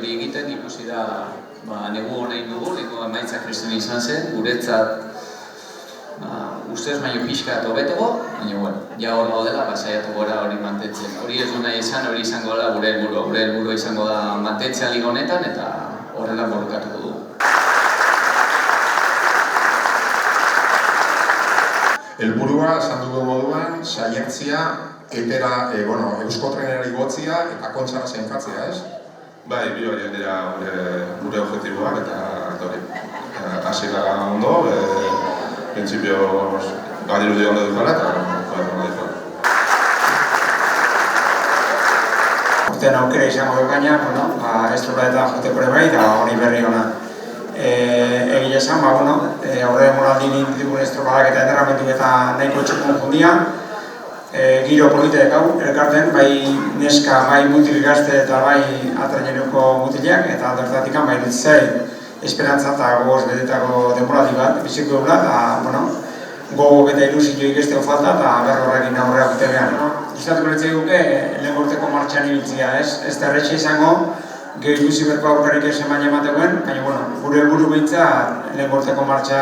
bi egiten, ikusi da negu honein dugu, negu emaitza kristena izan zen, guretzat ustez baino pixka eta hobetego, baina ja hor gaudela, saiatu gora hori mantentzen. Hori ez du nahi izan, hori izango da gure helburua. Gure helburua izango da mantentzea liga honetan eta horrela borrokatuko dugu. Helburua, esan dugu moduan, saiatzea etera, euskotrenera igotzia eta kontzara zainkatzea, ez? Bai, bi horiek dira gure objektiboak eta hori. Hasiera ondo, printzipio badirudi ondo duzala eta ondo duzala. Urtean aukera izango dut gaina, ez dura eta joteko ere bai, eta hori berri hona. Egia esan, aurre moraldi nintigun estropadak eta entrenamendu eta nahiko txukun jundia. Giro politek hau, elkarten, bai neska, bai mutil gazte eta bai atreneruko mutilak, eta aldertatik bai ditzei esperantza eta gogoz betetako denboraldi bat biziko dugula, eta gogo eta ilusio ikesteo falta eta behar horrekin aurrea gute behar. Gustatuko letzei guke, lehen gorteko martxan ibiltzia, ez da erretxe izango, gehi ilusi berko aurrerik ez eman emategoen, baina gure helburu behintzat lehen gorteko martxa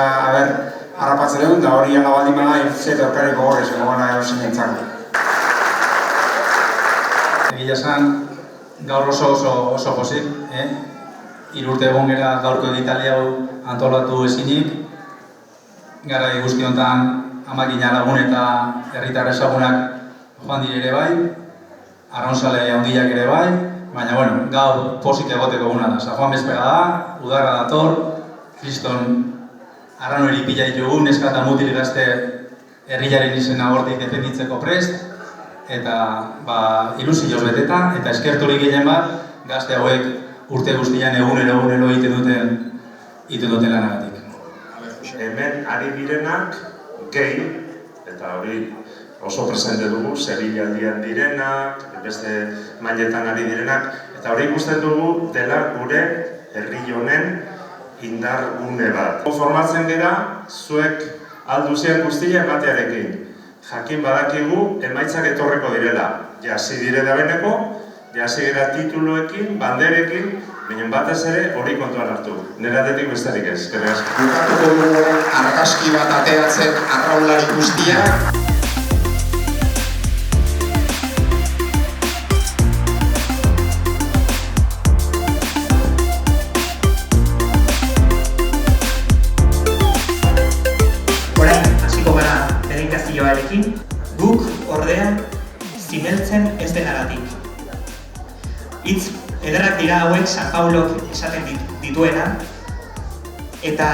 harrapatzen dugun, da hori ala baldin bada ilusi eta aurkariko horrez egona erosin entzako. Egia esan, gaur oso pozik, Irurte egon gara gaurko egitaldi hau antolatu ezinik. Garai guzti honetan amakina lagun eta herritar ezagunak joan dire ere bai, arraunzale handiak ere bai, baina gaur pozik egoteko eguna da. San Juan bezpera da, udarra dator, kriston arranoeri pila ditugu, neska eta mutil gazte herriaren izena hortik defenditzeko prest, eta ilusioz beteta, eta eskerturik gehien bat, gazte hauek urte guztian egunero egiten duten lanagatik. Hemen ari direnak gehi, eta hori oso presente dugu, Sevillaldian direnak, beste mailetan ari direnak, eta hori ikusten dugu dela gure herri honen indar gune bat. Formatzen dira, zuek alduzien guztia ematearekin. Jakin badakigu emaitzak etorreko direla. Jasi dire da beneko, jasi gara tituloekin, banderekin, baina batez ere hori kontuan hartu. Neratetik besterik ez. Bukatuko dugu argazki bat ateratzen arraunlari guztiak. Orain hasiko gara dedikazioarekin, guk ordea zimeltzen ez denagatik. Hitz ederrak dira hauek San Paulok esaten dituena, eta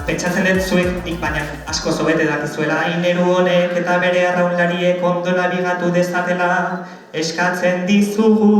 pentsatzen dut zuek nik baina asko zobete dakizuela. Aineru honek eta bere arraunlariek ondo nabigatu dezatela eskatzen dizugu.